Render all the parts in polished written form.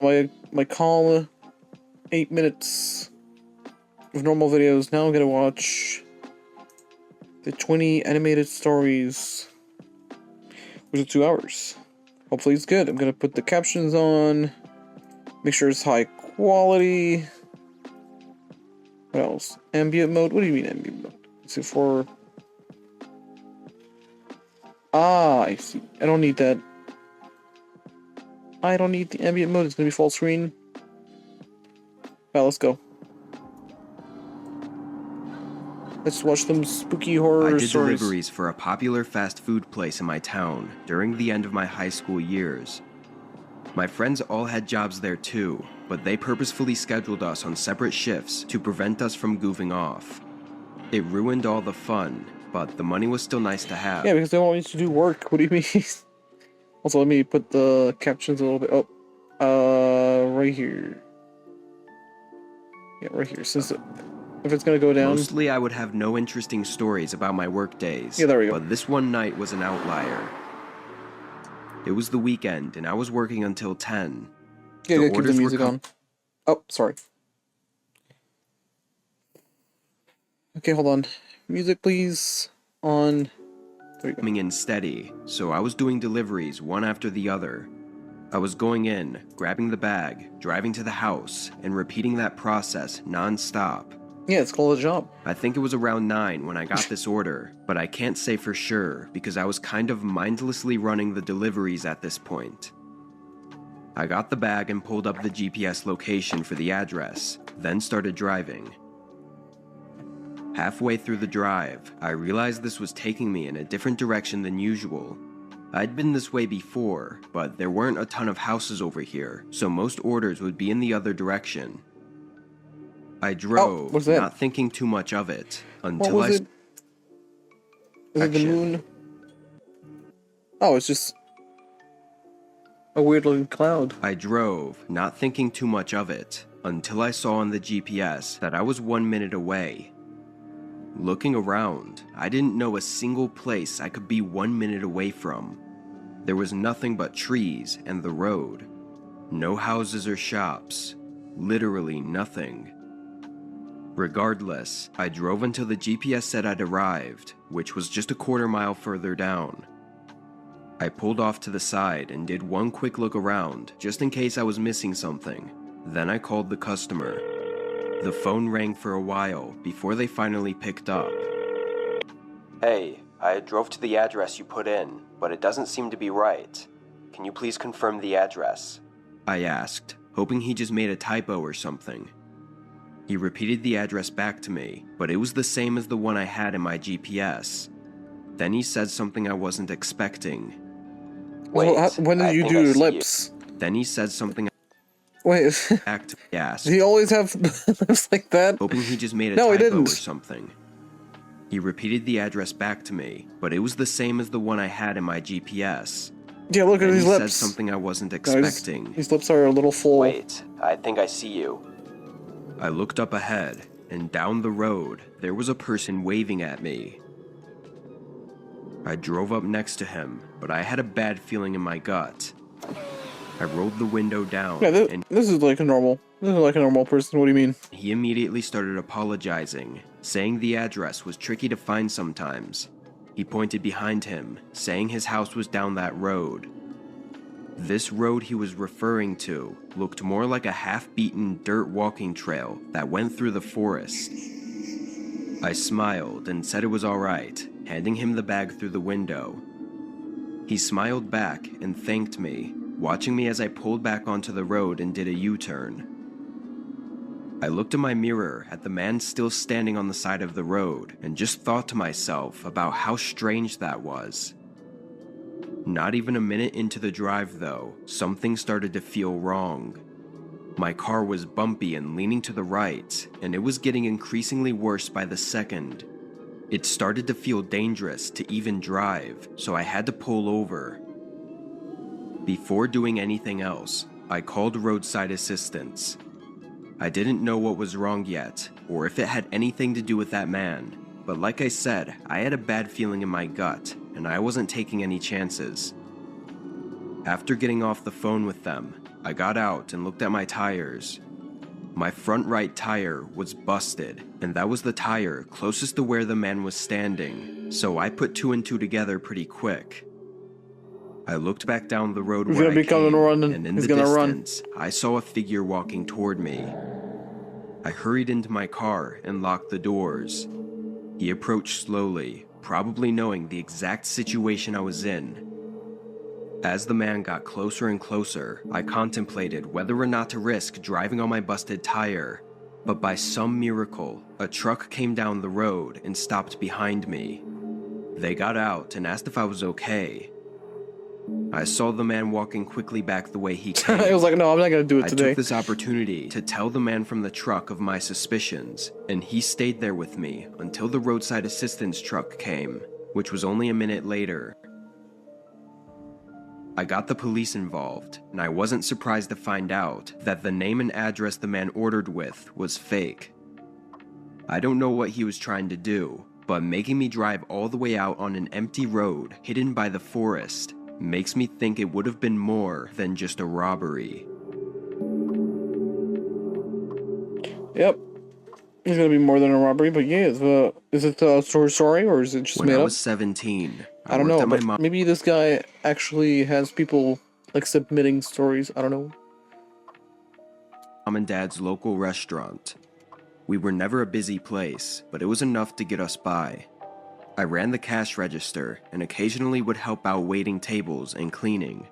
my calm 8 minutes of normal videos. Now I'm gonna watch the 20 animated stories, which are 2 hours. Hopefully it's good. I'm gonna put the captions on, make sure it's high quality. What else? Ambient mode? What do you mean ambient mode? Is it for... Ah, I see. I don't need that. I don't need the ambient mode. It's gonna be full screen. Well, let's go. Let's watch them spooky horror stories. I did stories. deliveries for a popular fast food place in my town during the end of my high school years. My friends all had jobs there too, but they purposefully scheduled us on separate shifts to prevent us from goofing off. It ruined all the fun, but the money was still nice to have. Yeah, because they want you to do work. What do you mean? Also, let me put the captions a little bit. Oh, right here. Yeah, right here. Since if it's gonna go down. Mostly, I would have no interesting stories about my work days. Yeah, there we go. But this one night was an outlier. It was the weekend, and I was working until 10. Yeah, keep the music on. Oh, sorry. Okay, hold on. Music, please. On. There you go. Coming in steady, so I was doing deliveries one after the other. I was going in, grabbing the bag, driving to the house, and repeating that process non-stop. Yeah, it's called a job. I think it was around 9 when I got this order, but I can't say for sure because I was kind of mindlessly running the deliveries at this point. I got the bag and pulled up the GPS location for the address, then started driving. Halfway through the drive, I realized this was taking me in a different direction than usual. I'd been this way before, but there weren't a ton of houses over here, so most orders would be in the other direction. I drove, not thinking too much of it, until what was it? Is it the moon? Oh, it's just a weird looking cloud. I drove, not thinking too much of it, until I saw on the GPS that I was 1 minute away. Looking around, I didn't know a single place I could be 1 minute away from. There was nothing but trees and the road. No houses or shops. Literally nothing. Regardless, I drove until the GPS said I'd arrived, which was just a quarter mile further down. I pulled off to the side and did one quick look around, just in case I was missing something. Then I called the customer. The phone rang for a while before they finally picked up. Hey, I drove to the address you put in, but it doesn't seem to be right. Can you please confirm the address? I asked, hoping he just made a typo or something. He repeated the address back to me, but it was the same as the one I had in my GPS. Then he said something I wasn't expecting. Wait, when did you do your lips? Then he said something. Wait, back to me. Asked, did he always have lips like that? hoping he just made a no, typo or something. He repeated the address back to me, but it was the same as the one I had in my GPS. Yeah, look at his lips. He said something I wasn't expecting. No, his lips are a little full. Wait, I think I see you. I looked up ahead, and down the road, there was a person waving at me. I drove up next to him, but I had a bad feeling in my gut. I rolled the window down. Yeah, this is like a normal person. What do you mean? He immediately started apologizing, saying the address was tricky to find sometimes. He pointed behind him, saying his house was down that road. This road he was referring to looked more like a half-beaten dirt walking trail that went through the forest. I smiled and said it was alright, handing him the bag through the window. He smiled back and thanked me, watching me as I pulled back onto the road and did a U-turn. I looked in my mirror at the man still standing on the side of the road and just thought to myself about how strange that was. Not even a minute into the drive though, something started to feel wrong. My car was bumpy and leaning to the right, and it was getting increasingly worse by the second. It started to feel dangerous to even drive, so I had to pull over. Before doing anything else, I called roadside assistance. I didn't know what was wrong yet, or if it had anything to do with that man, but like I said, I had a bad feeling in my gut, and I wasn't taking any chances. After getting off the phone with them, I got out and looked at my tires. My front right tire was busted, and that was the tire closest to where the man was standing, so I put 2 and 2 together pretty quick. I looked back down the road where I came, and in the distance, I saw a figure walking toward me. I hurried into my car and locked the doors. He approached slowly, probably knowing the exact situation I was in. As the man got closer and closer, I contemplated whether or not to risk driving on my busted tire, but by some miracle, a truck came down the road and stopped behind me. They got out and asked if I was okay. I saw the man walking quickly back the way he came. I was like, no, I'm not gonna do it today. I took this opportunity to tell the man from the truck of my suspicions, and he stayed there with me until the roadside assistance truck came, which was only a minute later. I got the police involved, and I wasn't surprised to find out that the name and address the man ordered with was fake. I don't know what he was trying to do, but making me drive all the way out on an empty road hidden by the forest makes me think it would have been more than just a robbery. Yep. It's gonna be more than a robbery, but yeah, is it a true story or is it just made up? When I was 17, I don't know, but maybe this guy actually has people like submitting stories. I don't know. Mom and Dad's local restaurant. We were never a busy place, but it was enough to get us by. I ran the cash register and occasionally would help out waiting tables and cleaning.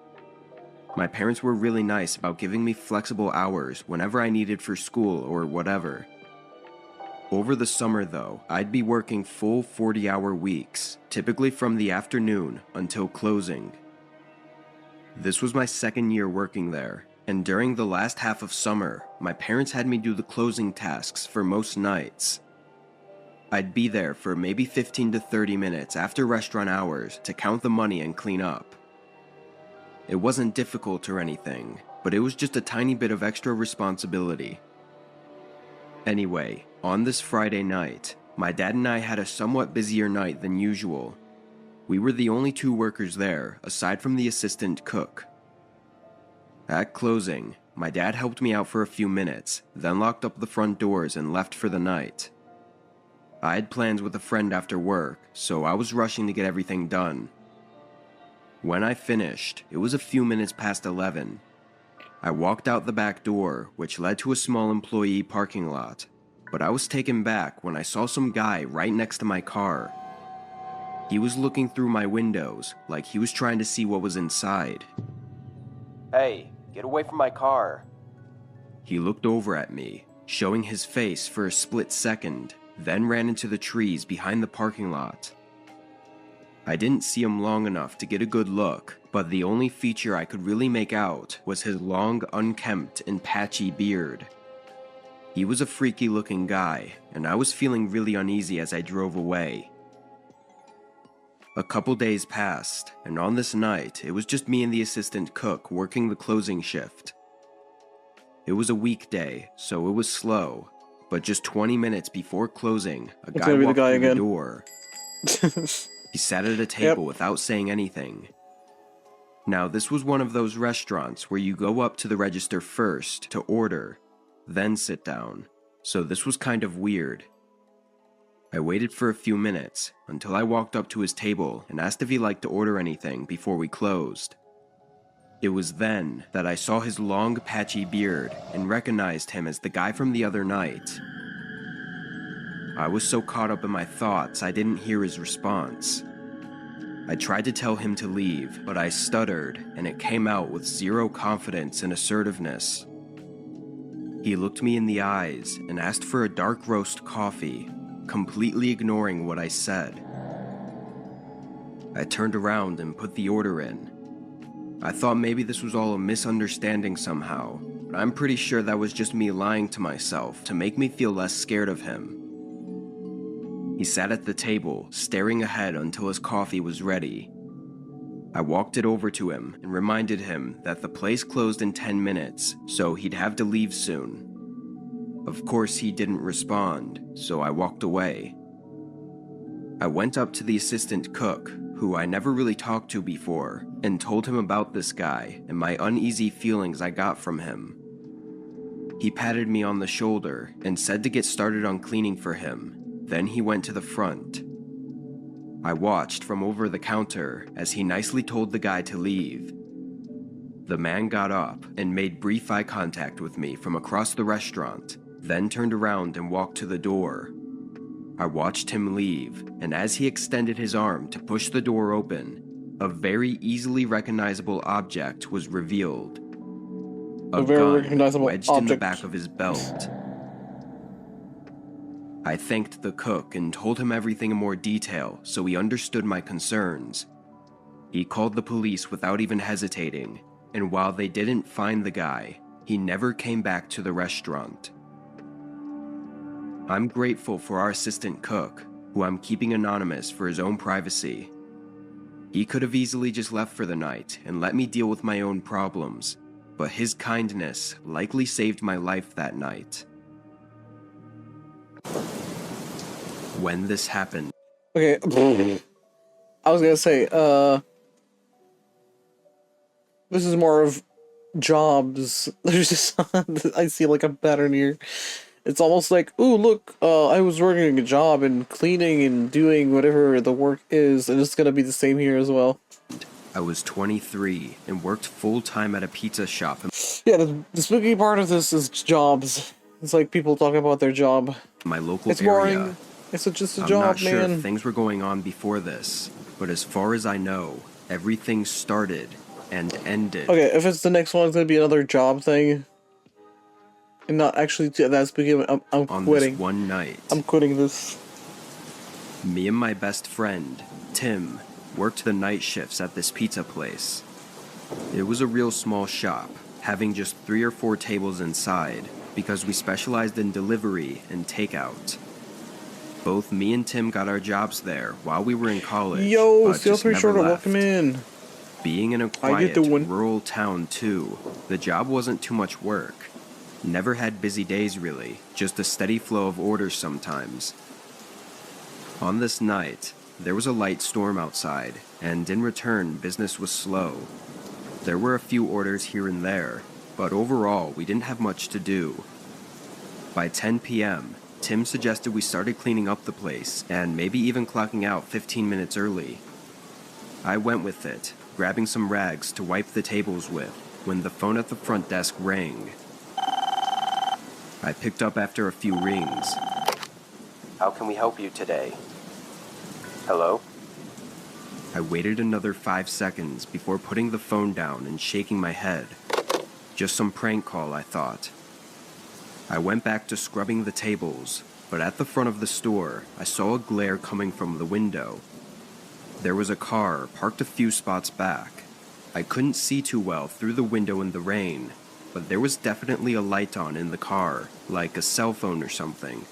My parents were really nice about giving me flexible hours whenever I needed for school or whatever. Over the summer though, I'd be working full 40-hour weeks, typically from the afternoon until closing. This was my second year working there, and during the last half of summer, my parents had me do the closing tasks for most nights. I'd be there for maybe 15 to 30 minutes after restaurant hours to count the money and clean up. It wasn't difficult or anything, but it was just a tiny bit of extra responsibility. Anyway, on this Friday night, my dad and I had a somewhat busier night than usual. We were the only 2 workers there, aside from the assistant cook. At closing, my dad helped me out for a few minutes, then locked up the front doors and left for the night. I had plans with a friend after work, so I was rushing to get everything done. When I finished, it was a few minutes past 11. I walked out the back door, which led to a small employee parking lot, but I was taken back when I saw some guy right next to my car. He was looking through my windows, like he was trying to see what was inside. "Hey, get away from my car." He looked over at me, showing his face for a split second, then ran into the trees behind the parking lot. I didn't see him long enough to get a good look, but the only feature I could really make out was his long, unkempt, and patchy beard. He was a freaky looking guy, and I was feeling really uneasy as I drove away. A couple days passed, and on this night, it was just me and the assistant cook working the closing shift. It was a weekday, so it was slow, but just 20 minutes before closing, a guy walked through the door. He sat at a table without saying anything. Now, this was one of those restaurants where you go up to the register first to order, then sit down, so this was kind of weird. I waited for a few minutes until I walked up to his table and asked if he liked to order anything before we closed. It was then that I saw his long, patchy beard and recognized him as the guy from the other night. I was so caught up in my thoughts I didn't hear his response. I tried to tell him to leave, but I stuttered, and it came out with zero confidence and assertiveness. He looked me in the eyes and asked for a dark roast coffee, completely ignoring what I said. I turned around and put the order in. I thought maybe this was all a misunderstanding somehow, but I'm pretty sure that was just me lying to myself to make me feel less scared of him. He sat at the table, staring ahead until his coffee was ready. I walked it over to him and reminded him that the place closed in 10 minutes, so he'd have to leave soon. Of course, he didn't respond, so I walked away. I went up to the assistant cook, who I never really talked to before, and told him about this guy and my uneasy feelings I got from him. He patted me on the shoulder and said to get started on cleaning for him. Then he went to the front. I watched from over the counter as he nicely told the guy to leave. The man got up and made brief eye contact with me from across the restaurant, then turned around and walked to the door. I watched him leave, and as he extended his arm to push the door open, a very easily recognizable object was revealed. A very gun recognizable wedged in the object. back of his belt. I thanked the cook and told him everything in more detail so he understood my concerns. He called the police without even hesitating, and while they didn't find the guy, he never came back to the restaurant. I'm grateful for our assistant cook, who I'm keeping anonymous for his own privacy. He could have easily just left for the night and let me deal with my own problems, but his kindness likely saved my life that night. When this happened, Okay, I was gonna say, this is more of jobs. There's just, I see like a pattern here. It's almost like, ooh, look, I was working a job and cleaning and doing whatever the work is, and it's gonna be the same here as well. I was 23 and worked full-time at a pizza shop. Yeah, the spooky part of this is jobs. It's like people talking about their job. My local It's area. boring. It's just a I'm job, not sure man. if things were going on before this, but as far as I know, everything started and ended. Okay, if it's the next one, it's gonna be another job thing. And not actually that spooky. I'm on quitting. This one night. I'm quitting this. Me and my best friend, Tim, worked the night shifts at this pizza place. It was a real small shop, having just 3 or 4 tables inside, because we specialized in delivery and takeout. Both me and Tim got our jobs there while we were in college. Yo, but Steel just 3 never Shorter, left. welcome in. Being in a How you quiet, doing? rural town too, the job wasn't too much work. Never had busy days really, just a steady flow of orders sometimes. On this night, there was a light storm outside, and in return, business was slow. There were a few orders here and there, but overall, we didn't have much to do. By 10 p.m., Tim suggested we started cleaning up the place, and maybe even clocking out 15 minutes early. I went with it, grabbing some rags to wipe the tables with, when the phone at the front desk rang. I picked up after a few rings. How can we help you today? Hello? I waited another 5 seconds before putting the phone down and shaking my head. Just some prank call, I thought. I went back to scrubbing the tables, but at the front of the store, I saw a glare coming from the window. There was a car parked a few spots back. I couldn't see too well through the window in the rain, but there was definitely a light on in the car, like a cell phone or something.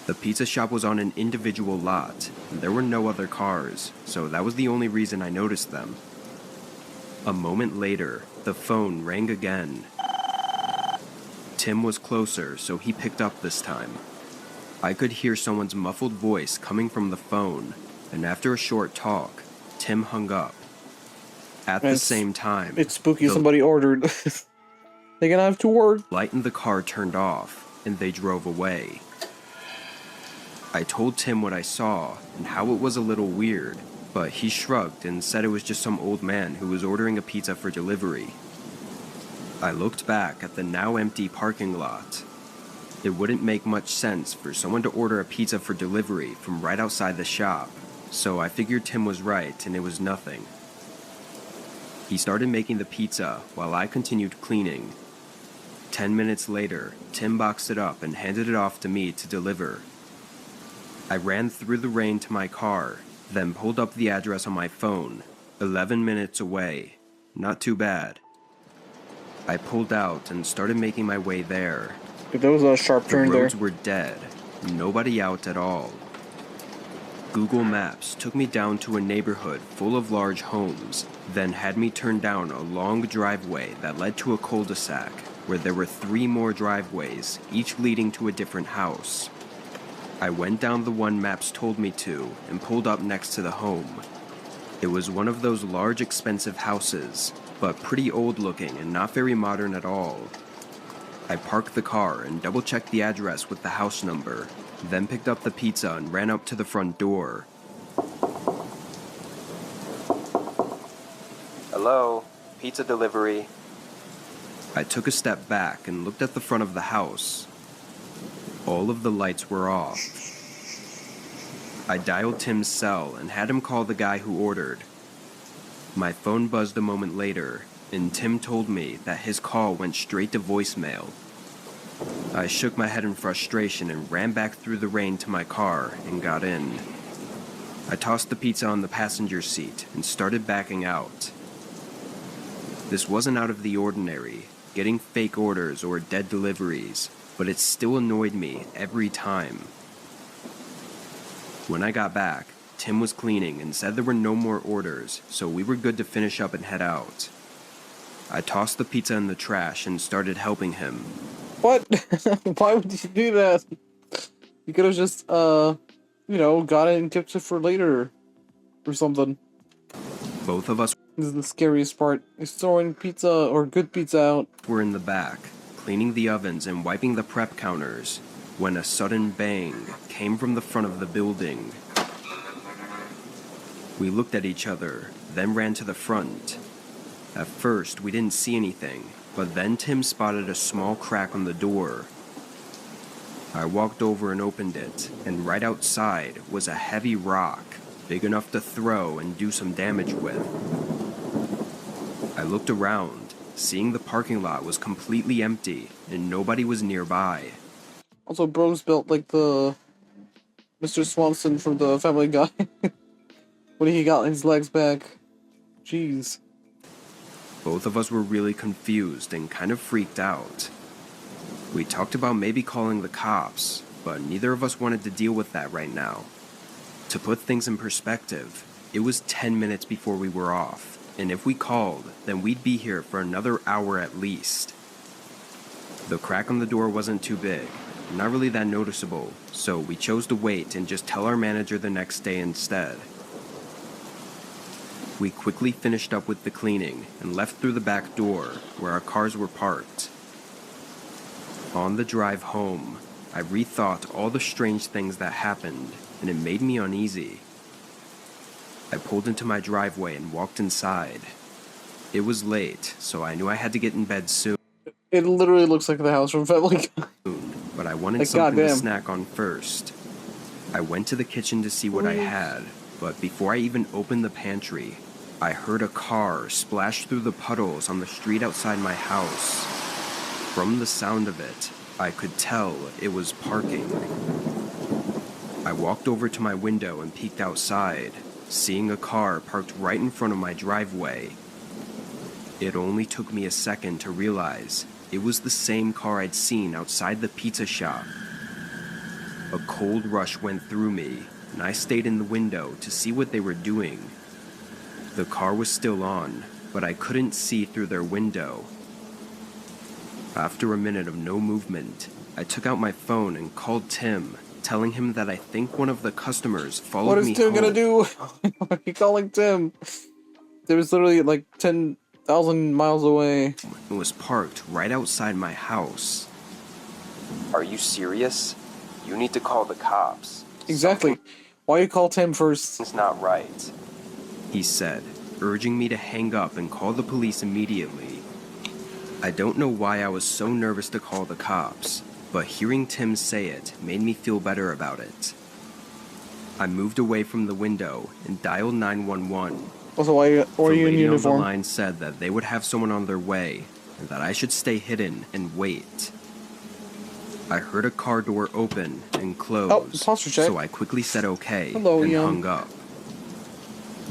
The pizza shop was on an individual lot, and there were no other cars, so that was the only reason I noticed them. A moment later, the phone rang again. Tim was closer, so he picked up this time. I could hear someone's muffled voice coming from the phone, and after a short talk, Tim hung up. At the same time, It's spooky, somebody ordered. They're gonna have to work. Light in the car turned off, and they drove away. I told Tim what I saw, and how it was a little weird, but he shrugged and said it was just some old man who was ordering a pizza for delivery. I looked back at the now empty parking lot. It wouldn't make much sense for someone to order a pizza for delivery from right outside the shop, so I figured Tim was right and it was nothing. He started making the pizza while I continued cleaning. 10 minutes later, Tim boxed it up and handed it off to me to deliver. I ran through the rain to my car, then pulled up the address on my phone. 11 minutes away. Not too bad. I pulled out and started making my way there. There was a sharp turn The there. roads were dead. Nobody out at all. Google Maps took me down to a neighborhood full of large homes, then had me turn down a long driveway that led to a cul-de-sac, where there were 3 more driveways, each leading to a different house. I went down the one Maps told me to and pulled up next to the home. It was one of those large, expensive houses, but pretty old looking and not very modern at all. I parked the car and double-checked the address with the house number, then picked up the pizza and ran up to the front door. Hello, pizza delivery. I took a step back and looked at the front of the house. All of the lights were off. I dialed Tim's cell and had him call the guy who ordered. My phone buzzed a moment later, and Tim told me that his call went straight to voicemail. I shook my head in frustration and ran back through the rain to my car and got in. I tossed the pizza on the passenger seat and started backing out. This wasn't out of the ordinary, getting fake orders or dead deliveries, but it still annoyed me every time. When I got back, Tim was cleaning and said there were no more orders, so we were good to finish up and head out. I tossed the pizza in the trash and started helping him. What? Why would you do that? You could have just, got it and kept it for later. Or something. Both of us This is the scariest part. Is throwing pizza or good pizza out. were in the back, cleaning the ovens and wiping the prep counters, when a sudden bang came from the front of the building. We looked at each other, then ran to the front. At first, we didn't see anything, but then Tim spotted a small crack on the door. I walked over and opened it, and right outside was a heavy rock, big enough to throw and do some damage with. I looked around, seeing the parking lot was completely empty, and nobody was nearby. Also, bro's built like the Mr. Swanson from the Family Guy. When he got his legs back. Jeez. Both of us were really confused and kind of freaked out. We talked about maybe calling the cops, but neither of us wanted to deal with that right now. To put things in perspective, it was 10 minutes before we were off, and if we called, then we'd be here for another hour at least. The crack on the door wasn't too big, not really that noticeable, so we chose to wait and just tell our manager the next day instead. We quickly finished up with the cleaning and left through the back door where our cars were parked. On the drive home, I rethought all the strange things that happened, and it made me uneasy. I pulled into my driveway and walked inside. It was late, so I knew I had to get in bed soon. It literally looks like the house from Family Guy. But I wanted Like, something to goddamn. snack on first. I went to the kitchen to see what I had, but before I even opened the pantry, I heard a car splash through the puddles on the street outside my house. From the sound of it, I could tell it was parking. I walked over to my window and peeked outside, seeing a car parked right in front of my driveway. It only took me a second to realize it was the same car I'd seen outside the pizza shop. A cold rush went through me, and I stayed in the window to see what they were doing. The car was still on, but I couldn't see through their window. After a minute of no movement, I took out my phone and called Tim, telling him that I think one of the customers followed me home. What is Tim gonna do? Why are you calling Tim? There was literally like 10,000 miles away. It was parked right outside my house. Are you serious? You need to call the cops. Exactly. Why you call Tim first? Something's not right, he said, urging me to hang up and call the police immediately. I don't know why I was so nervous to call the cops, but hearing Tim say it made me feel better about it. I moved away from the window and dialed 911. Also, why are you in The lady on uniform? the line said that they would have someone on their way and that I should stay hidden and wait. I heard a car door open and close, posture check. so I quickly said okay Hello, and young. hung up.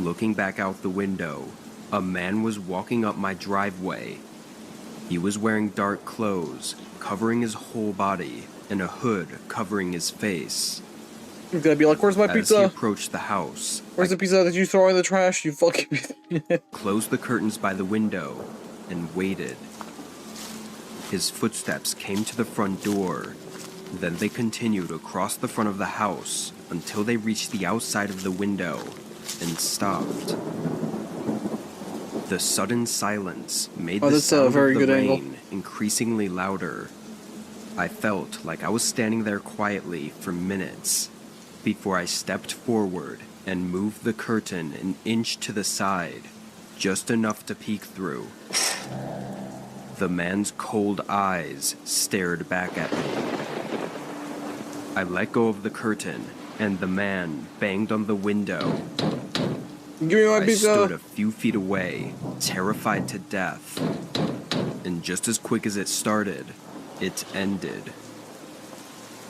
Looking back out the window, a man was walking up my driveway. He was wearing dark clothes, covering his whole body, and a hood covering his face. He's gonna be like, "Where's my As he pizza? approached the house, Where's the pizza that you throw in the trash? You fucking." closed the curtains by the window and waited. His footsteps came to the front door. Then they continued across the front of the house until they reached the outside of the window. and stopped. The sudden silence made Oh, the that's a sound very of the good rain angle. increasingly louder. I felt like I was standing there quietly for minutes before I stepped forward and moved the curtain an inch to the side, just enough to peek through. The man's cold eyes stared back at me. I let go of the curtain, and the man banged on the window. Give me my I pizza. stood a few feet away, terrified to death. And just as quick as it started, it ended.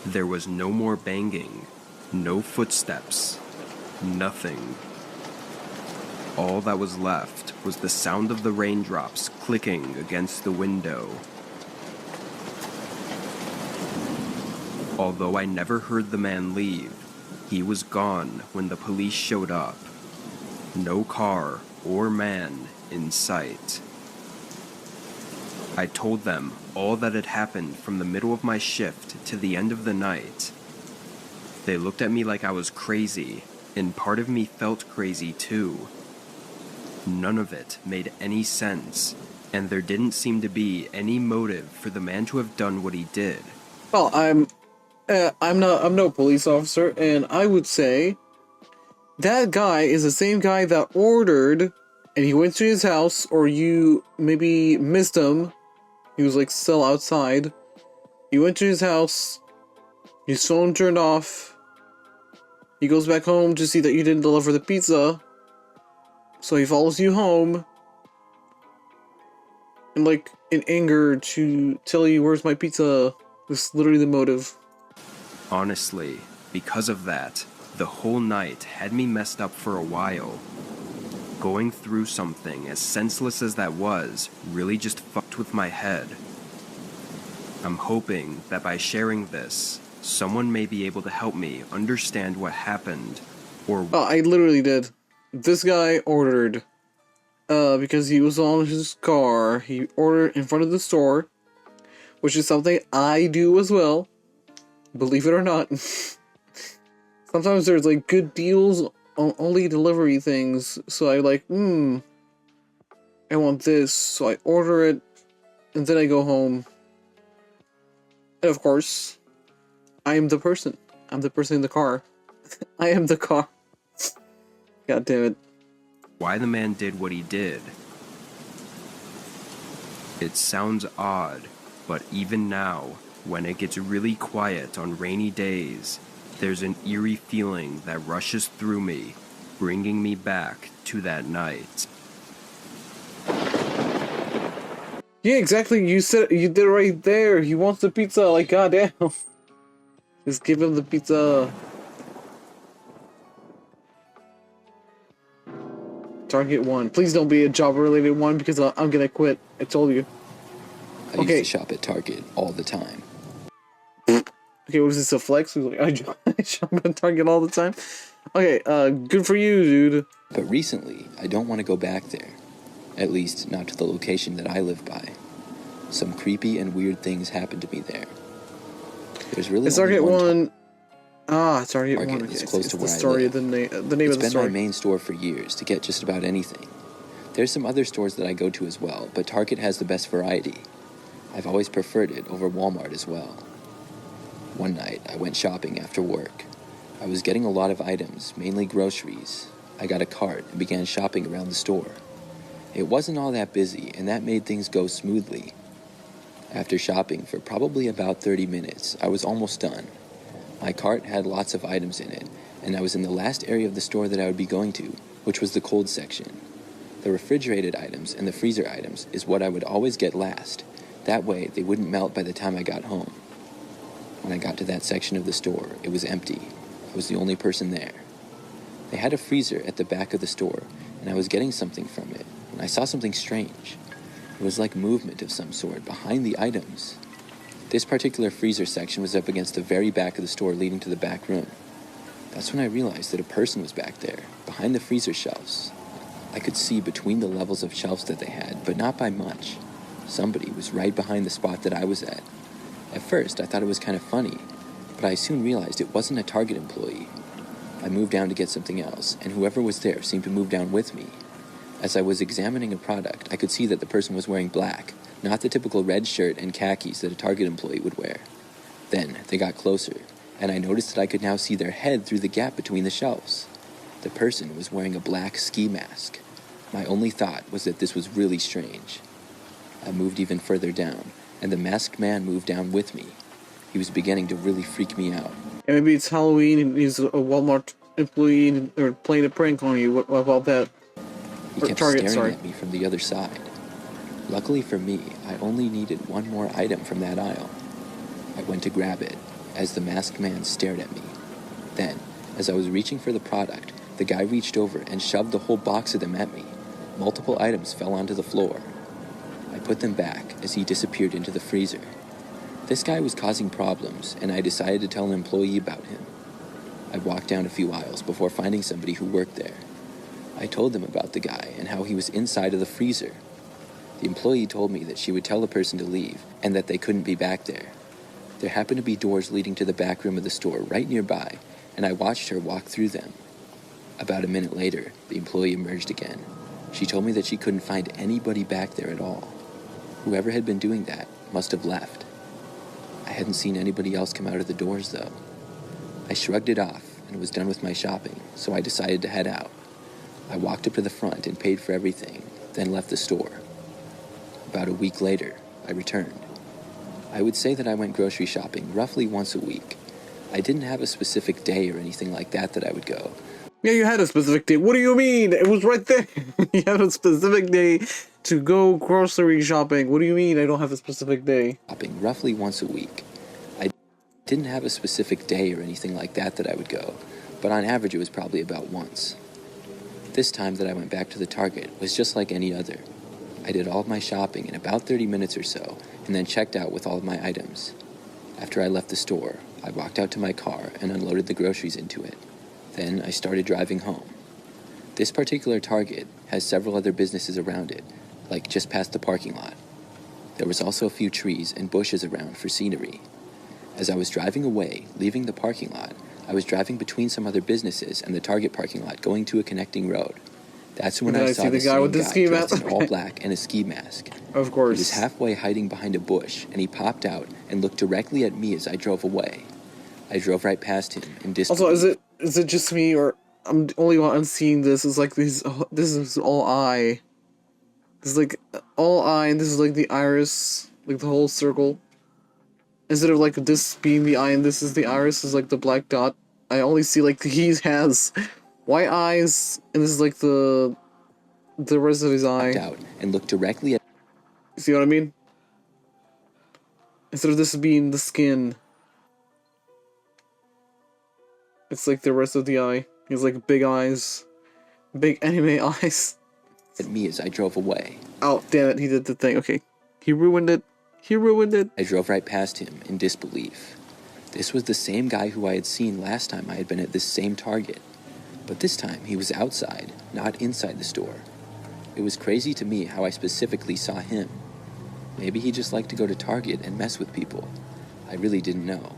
There was no more banging, no footsteps, nothing. All that was left was the sound of the raindrops clicking against the window. Although I never heard the man leave, he was gone when the police showed up. No car or man in sight. I told them all that had happened from the middle of my shift to the end of the night. They looked at me like I was crazy, and part of me felt crazy too. None of it made any sense, and there didn't seem to be any motive for the man to have done what he did. Well, I'm no police officer, and I would say that guy is the same guy that ordered, and he went to his house, or you maybe missed him. He was like still outside. You went to his house. His phone turned off. He goes back home to see that you didn't deliver the pizza. So he follows you home. And like in anger to tell you where's my pizza. That's literally the motive. Honestly, because of that, the whole night had me messed up for a while. Going through something as senseless as that was really just fucked with my head. I'm hoping that by sharing this, someone may be able to help me understand what happened, or... Oh, I literally did. This guy ordered, because he was on his car, he ordered in front of the store, which is something I do as well, believe it or not. Sometimes there's like good deals on only delivery things, so I like, I want this, so I order it, and then I go home. And of course, I am the person. I'm the person in the car. I am the car. God damn it. why the man did what he did. It sounds odd, but even now, when it gets really quiet on rainy days, there's an eerie feeling that rushes through me, bringing me back to that night. Yeah, exactly. You said you did it right there. He wants the pizza. Like, goddamn. Just give him the pizza. Target 1. Please don't be a job-related one because I'm gonna quit. I told you. I used to shop at Target all the time. Okay, what is this, a flex? He's like, I shop at Target all the time. Okay, good for you, dude. But recently, I don't want to go back there. At least, not to the location that I live by. Some creepy and weird things happened to me there. There's really It's only Target one 1. Ah, Target 1. Target Okay, is close to the where I story live. of the name of It's the been story. my main store for years to get just about anything. There's some other stores that I go to as well, but Target has the best variety. I've always preferred it over Walmart as well. One night, I went shopping after work. I was getting a lot of items, mainly groceries. I got a cart and began shopping around the store. It wasn't all that busy, and that made things go smoothly. After shopping for probably about 30 minutes, I was almost done. My cart had lots of items in it, and I was in the last area of the store that I would be going to, which was the cold section. The refrigerated items and the freezer items is what I would always get last. That way, they wouldn't melt by the time I got home. When I got to that section of the store, it was empty. I was the only person there. They had a freezer at the back of the store, and I was getting something from it, and I saw something strange. It was like movement of some sort behind the items. This particular freezer section was up against the very back of the store leading to the back room. That's when I realized that a person was back there, behind the freezer shelves. I could see between the levels of shelves that they had, but not by much. Somebody was right behind the spot that I was at. At first, I thought it was kind of funny, but I soon realized it wasn't a Target employee. I moved down to get something else, and whoever was there seemed to move down with me. As I was examining a product, I could see that the person was wearing black, not the typical red shirt and khakis that a Target employee would wear. Then they got closer, and I noticed that I could now see their head through the gap between the shelves. The person was wearing a black ski mask. My only thought was that this was really strange. I moved even further down, and the masked man moved down with me. He was beginning to really freak me out. And maybe it's Halloween and he's a Walmart employee and they're playing a prank on you. What about that? He kept staring at me from the other side. Luckily for me, I only needed one more item from that aisle. I went to grab it, as the masked man stared at me. Then, as I was reaching for the product, the guy reached over and shoved the whole box of them at me. Multiple items fell onto the floor. I put them back as he disappeared into the freezer. This guy was causing problems, and I decided to tell an employee about him. I walked down a few aisles before finding somebody who worked there. I told them about the guy and how he was inside of the freezer. The employee told me that she would tell the person to leave and that they couldn't be back there. There happened to be doors leading to the back room of the store right nearby, and I watched her walk through them. About a minute later, the employee emerged again. She told me that she couldn't find anybody back there at all. Whoever had been doing that must have left. I hadn't seen anybody else come out of the doors, though. I shrugged it off and was done with my shopping, so I decided to head out. I walked up to the front and paid for everything, then left the store. About a week later, I returned. I would say that I went grocery shopping roughly once a week. I didn't have a specific day or anything like that I would go. Yeah, you had a specific day. What do you mean? It was right there. You had a specific day to go grocery shopping. What do you mean I don't have a specific day? Shopping roughly once a week. I didn't have a specific day or anything like that I would go, but on average it was probably about once. This time that I went back to the Target was just like any other. I did all of my shopping in about 30 minutes or so, and then checked out with all of my items. After I left the store, I walked out to my car and unloaded the groceries into it. Then I started driving home. This particular Target has several other businesses around it, like just past the parking lot. There was also a few trees and bushes around for scenery. As I was driving away, leaving the parking lot, I was driving between some other businesses and the Target parking lot going to a connecting road. That's when I saw the guy with the ski mask in all black and a ski mask. Of course. He was halfway hiding behind a bush, and he popped out and looked directly at me as I drove away. I drove right past him in disbelief. Also, is it just me, or I'm the only one seeing this? Is like this is all eye. This is like all eye, and this is like the iris, like the whole circle. Instead of like this being the eye and this is the iris, is like the black dot. I only see like he has white eyes, and this is like the rest of his eye. Out and looked directly at. See what I mean? Instead of this being the skin, it's like the rest of the eye. He has like big eyes, big anime eyes. At me as I drove away. Oh damn it! He did the thing. Okay, he ruined it. He ruined it. I drove right past him in disbelief. This was the same guy who I had seen last time I had been at this same Target. But this time, he was outside, not inside the store. It was crazy to me how I specifically saw him. Maybe he just liked to go to Target and mess with people. I really didn't know.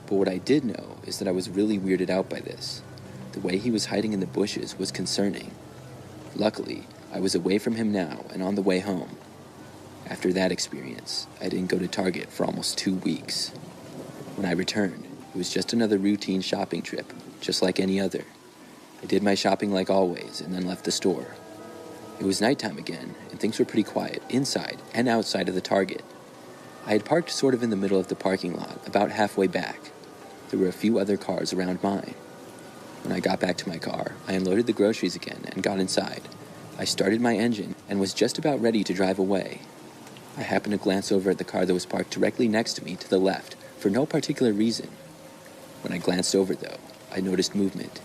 But what I did know is that I was really weirded out by this. The way he was hiding in the bushes was concerning. Luckily, I was away from him now and on the way home. After that experience, I didn't go to Target for almost 2 weeks. When I returned, it was just another routine shopping trip, just like any other. I did my shopping like always and then left the store. It was nighttime again, and things were pretty quiet inside and outside of the Target. I had parked sort of in the middle of the parking lot, about halfway back. There were a few other cars around mine. When I got back to my car, I unloaded the groceries again and got inside. I started my engine and was just about ready to drive away. I happened to glance over at the car that was parked directly next to me to the left for no particular reason. When I glanced over, though, I noticed movement.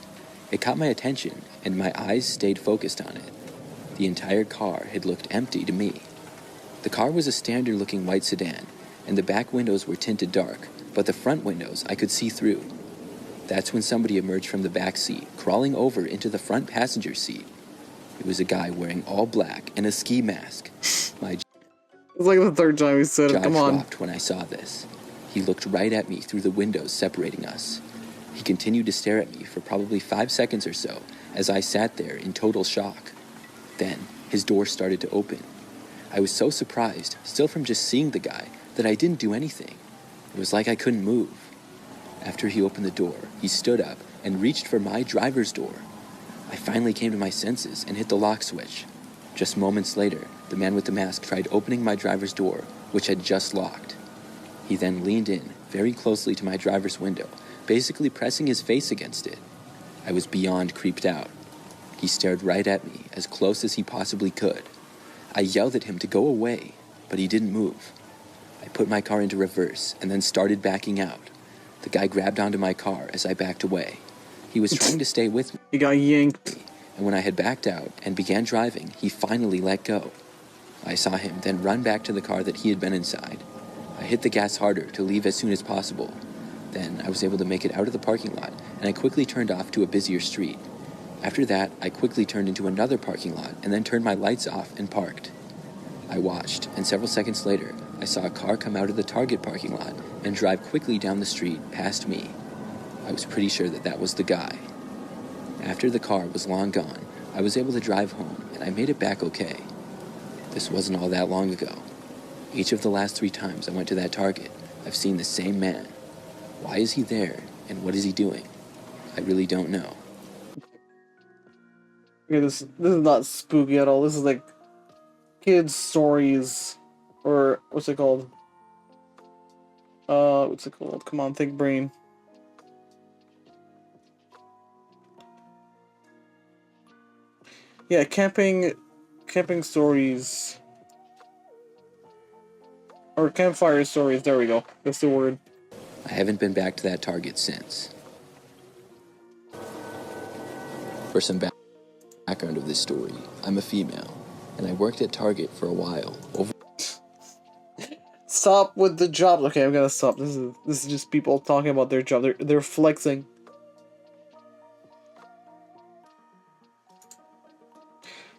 It caught my attention, and my eyes stayed focused on it. The entire car had looked empty to me. The car was a standard-looking white sedan, and the back windows were tinted dark, but the front windows I could see through. That's when somebody emerged from the back seat, crawling over into the front passenger seat. It was a guy wearing all black and a ski mask. My It's like the third time he said it. Come on. dropped when I saw this. He looked right at me through the windows separating us. He continued to stare at me for probably 5 seconds or so as I sat there in total shock. Then, his door started to open. I was so surprised, still from just seeing the guy, that I didn't do anything. It was like I couldn't move. After he opened the door, he stood up and reached for my driver's door. I finally came to my senses and hit the lock switch. Just moments later, the man with the mask tried opening my driver's door, which had just locked. He then leaned in very closely to my driver's window, basically pressing his face against it. I was beyond creeped out. He stared right at me, as close as he possibly could. I yelled at him to go away, but he didn't move. I put my car into reverse and then started backing out. The guy grabbed onto my car as I backed away. He was trying to stay with me. He got yanked. And when I had backed out and began driving, he finally let go. I saw him then run back to the car that he had been inside. I hit the gas harder to leave as soon as possible. Then I was able to make it out of the parking lot, and I quickly turned off to a busier street. After that, I quickly turned into another parking lot and then turned my lights off and parked. I watched, and several seconds later, I saw a car come out of the Target parking lot and drive quickly down the street past me. I was pretty sure that that was the guy. After the car was long gone, I was able to drive home, and I made it back okay. This wasn't all that long ago. Each of the last 3 times I went to that Target, I've seen the same man. Why is he there, and what is he doing? I really don't know. Okay, this is not spooky at all. This is like kids' stories, or what's it called? What's it called? Come on, think brain. Yeah, camping stories. Or campfire stories, there we go. That's the word. I haven't been back to that Target since. For some background of this story, I'm a female, and I worked at Target for a while. Stop with the job. Okay, I'm gonna stop. This is just people talking about their job. They're flexing.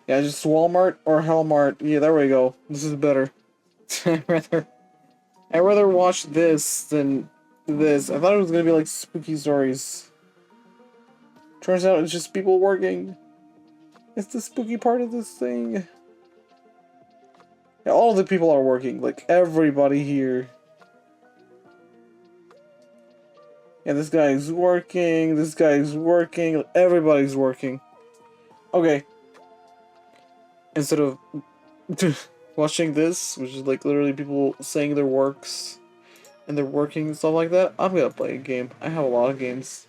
Yeah, just Walmart or Hellmart. Yeah, there we go. This is better. I'd rather watch this than this. I thought it was gonna be like spooky stories. Turns out it's just people working. It's the spooky part of this thing. Yeah, all the people are working. Like everybody here. Yeah, this guy's working. This guy's working. Everybody's working. Okay. Instead of watching this, which is like literally people saying their works and they're working and stuff like that, I'm gonna play a game. I have a lot of games.